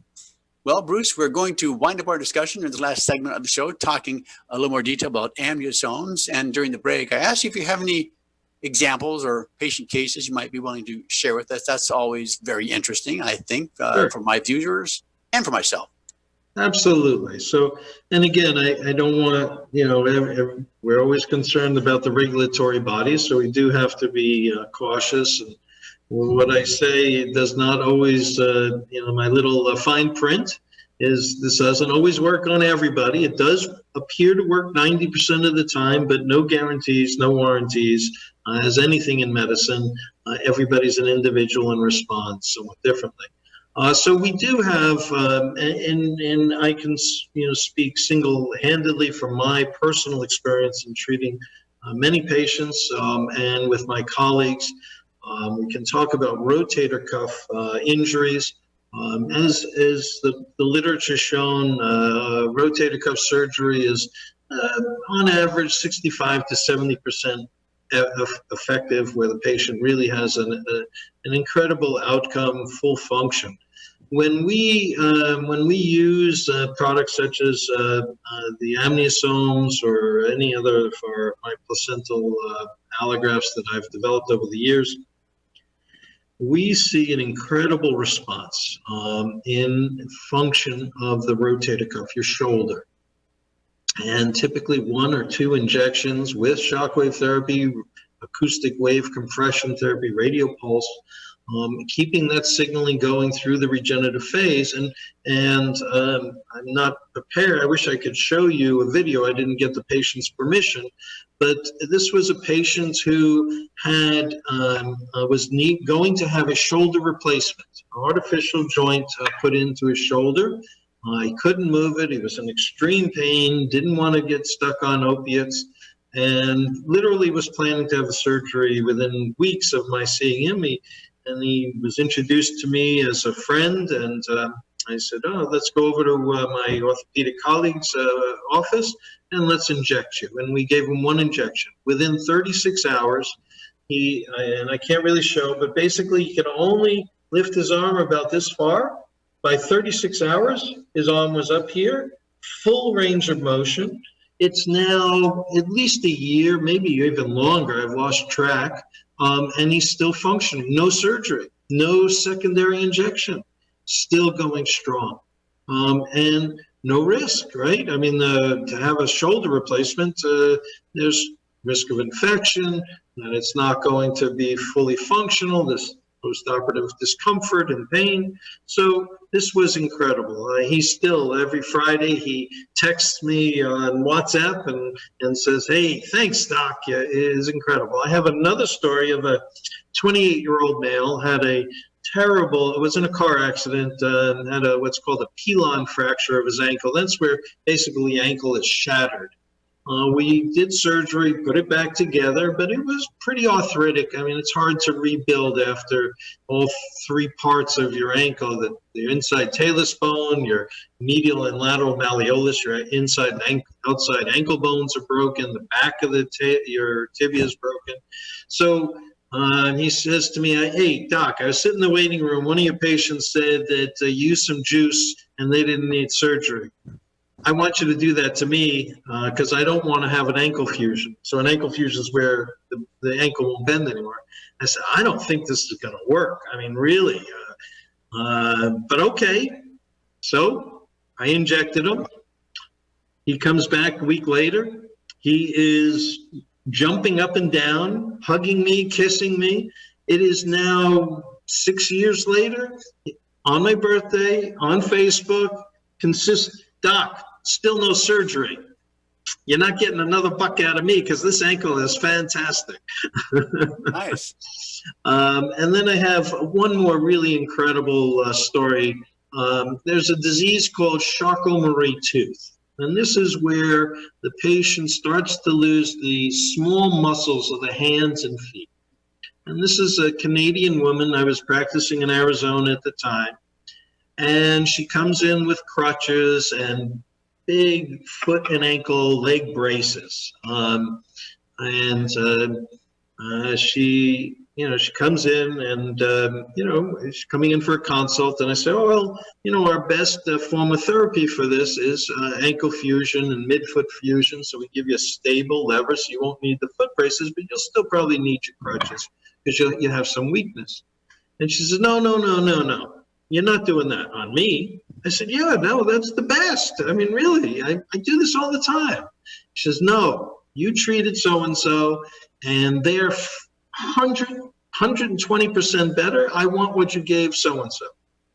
Well, Bruce, we're going to wind up our discussion in the last segment of the show, talking a little more detail about amnisones. And during the break, I asked you if you have any examples or patient cases you might be willing to share with us. That's always very interesting, I think, Sure. for my viewers and for myself. Absolutely. So, and again, I don't want to, we're always concerned about the regulatory bodies, so we do have to be cautious. And what I say does not always, my little fine print is this doesn't always work on everybody. It does appear to work 90% of the time, but no guarantees, no warranties. As anything in medicine, everybody's an individual and responds somewhat differently. So we do have, and I can speak single-handedly from my personal experience in treating many patients and with my colleagues. We can talk about rotator cuff injuries. As the literature shown, rotator cuff surgery is on average 65 to 70% effective, where the patient really has an incredible outcome, full function. When we use products such as the amniosomes or any other for my placental allografts that I've developed over the years, we see an incredible response in function of the rotator cuff, your shoulder. And typically 1 or 2 injections with shockwave therapy, acoustic wave compression therapy, radio pulse, keeping that signaling going through the regenerative phase. And I'm not prepared. I wish I could show you a video. I didn't get the patient's permission, but this was a patient who had was going to have a shoulder replacement, an artificial joint put into his shoulder. He couldn't move it. He was in extreme pain, didn't want to get stuck on opiates, and literally was planning to have the surgery within weeks of my seeing him. He was introduced to me as a friend, and I said, let's go over to my orthopedic colleague's office and let's inject you. And we gave him 1 injection. Within 36 hours, and I can't really show, but basically he could only lift his arm about this far. By 36 hours, his arm was up here, full range of motion. It's now at least a year, maybe even longer. I've lost track. And he's still functioning. No surgery, no secondary injection, still going strong. And no risk, right? I mean, to have a shoulder replacement, there's risk of infection, and it's not going to be fully functional, this postoperative discomfort and pain. So this was incredible. He still, every Friday, he texts me on WhatsApp and says, hey, thanks, Doc. Yeah, it is incredible. I have another story of a 28-year-old male had a terrible, it was in a car accident, and had what's called a pilon fracture of his ankle. That's where basically the ankle is shattered. We did surgery, put it back together, but it was pretty arthritic. I mean, it's hard to rebuild after all three parts of your ankle, the inside talus bone, your medial and lateral malleolus, your inside and outside ankle bones are broken, the back of your tibia is broken. So he says to me, hey, Doc, I was sitting in the waiting room. One of your patients said that use some juice and they didn't need surgery. I want you to do that to me because I don't want to have an ankle fusion. So an ankle fusion is where the ankle won't bend anymore. I said, I don't think this is going to work. I mean, really. But okay. So I injected him. He comes back a week later. He is jumping up and down, hugging me, kissing me. It is now 6 years later, on my birthday, on Facebook, Doc, still no surgery. You're not getting another buck out of me because this ankle is fantastic. Nice. And then I have one more really incredible story. There's a disease called Charcot-Marie tooth. And this is where the patient starts to lose the small muscles of the hands and feet. And this is a Canadian woman. I was practicing in Arizona at the time. And she comes in with crutches and big foot and ankle leg braces. She comes in and, she's coming in for a consult. And I say, oh, well, our best form of therapy for this is ankle fusion and midfoot fusion. So we give you a stable lever so you won't need the foot braces, but you'll still probably need your crutches because you have some weakness. And she says, no. You're not doing that on me. I said, yeah, no, that's the best. I mean, really, I do this all the time. She says, no, you treated so-and-so, and they're 120% better. I want what you gave so-and-so.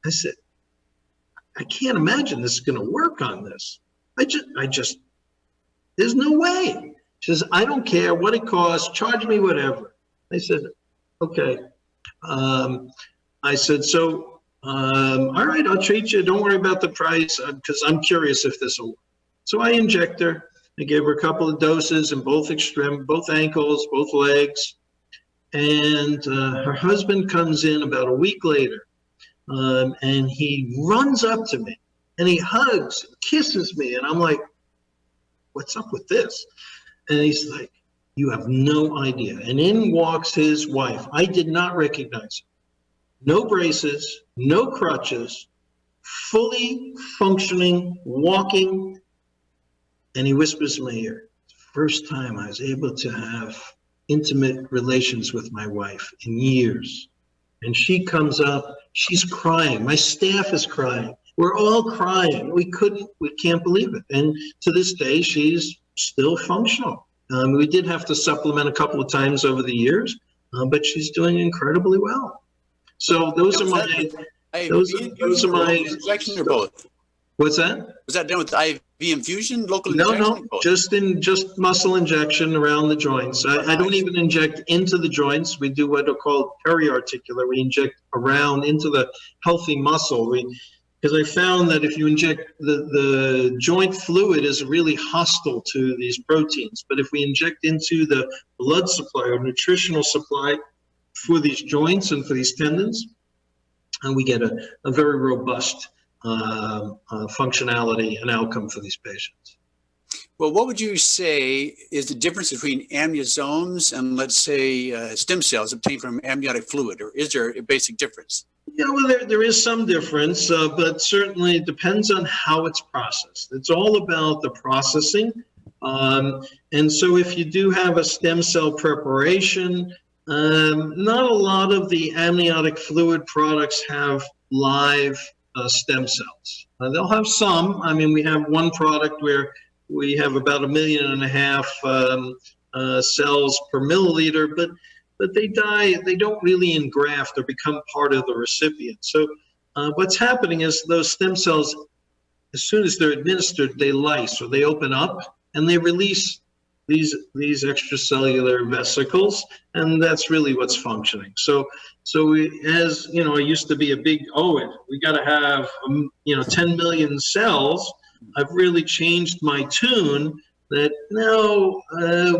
I said, I can't imagine this is going to work on this. There's no way. She says, I don't care what it costs. Charge me whatever. I said, okay. I said, so, all right, I'll treat you. Don't worry about the price because I'm curious if this will work. So I inject her. I gave her a couple of doses in both ankles, both legs. And her husband comes in about a week later, and he runs up to me, and he hugs and kisses me. And I'm like, what's up with this? And he's like, you have no idea. And in walks his wife. I did not recognize her. No braces, no crutches, fully functioning, walking. And he whispers in my ear, first time I was able to have intimate relations with my wife in years. And she comes up, she's crying. My staff is crying. We're all crying. We can't believe it. And to this day, she's still functional. We did have to supplement a couple of times over the years, but she's doing incredibly well. So those are my injection or both? What's that? Was that done with IV infusion, local injection? No, just muscle injection around the joints. I don't even inject into the joints. We do what are called periarticular. We inject around into the healthy muscle. Because I found that if you inject the joint fluid is really hostile to these proteins. But if we inject into the blood supply or nutritional supply for these joints and for these tendons, and we get a very robust functionality and outcome for these patients. Well, what would you say is the difference between amniosomes and, let's say, stem cells obtained from amniotic fluid, or is there a basic difference? Yeah, well, there is some difference, but certainly it depends on how it's processed. It's all about the processing And so if you do have a stem cell preparation, not a lot of the amniotic fluid products have live stem cells. They'll have some. I mean, we have one product where we have about 1.5 million cells per milliliter, but they die. They don't really engraft or become part of the recipient. So what's happening is those stem cells, as soon as they're administered, they lyse, or they open up and they release these extracellular vesicles, and that's really what's functioning. So as you know, I used to be a big, we got to have 10 million cells. I've really changed my tune that now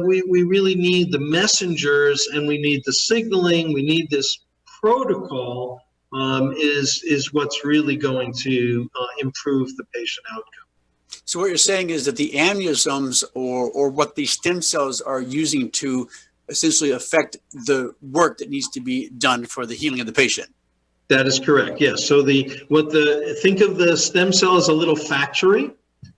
we really need the messengers, and we need the signaling. We need this protocol is what's really going to improve the patient outcome. So what you're saying is that the amniosomes, or what the stem cells are using to essentially affect the work that needs to be done for the healing of the patient. That is correct. Yes. So think of the stem cell as a little factory,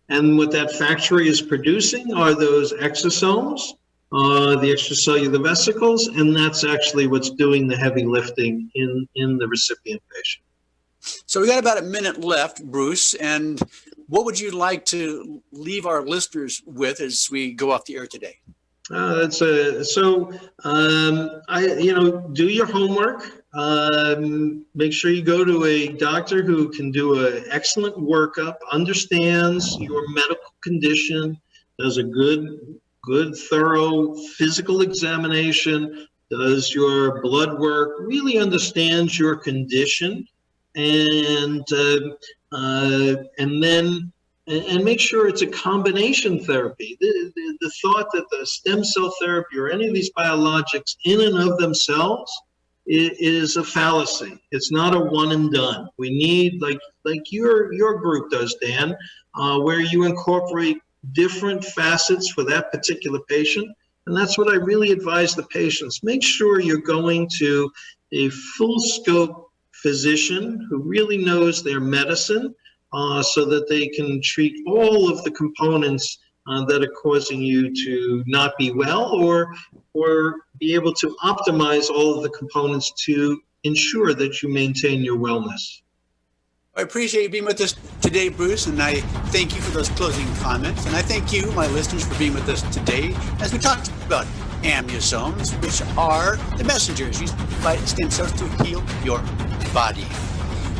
and what that factory is producing are those exosomes, the extracellular vesicles, and that's actually what's doing the heavy lifting in the recipient patient. So we got about a minute left, Bruce, and what would you like to leave our listeners with as we go off the air today? Do your homework. Make sure you go to a doctor who can do an excellent workup, understands your medical condition, does a good, thorough physical examination, does your blood work, really understands your condition, and make sure it's a combination therapy. The thought that the stem cell therapy or any of these biologics in and of themselves is a fallacy. It's not a one and done. We need, like your group does, Dan, where you incorporate different facets for that particular patient. And that's what I really advise the patients. Make sure you're going to a full scope physician who really knows their medicine, so that they can treat all of the components that are causing you to not be well, or be able to optimize all of the components to ensure that you maintain your wellness. I appreciate you being with us today, Bruce, and I thank you for those closing comments. And I thank you, my listeners, for being with us today as we talked about amniosomes, which are the messengers used by stem cells to heal your body.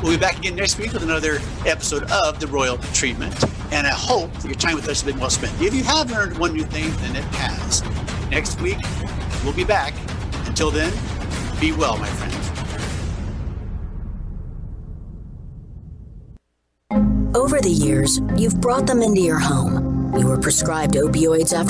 We'll be back again next week with another episode of The Royal Treatment, and I hope that your time with us has been well spent. If you have learned one new thing, then it has. Next week, we'll be back. Until then, be well, my friends. Over the years, you've brought them into your home. You were prescribed opioids after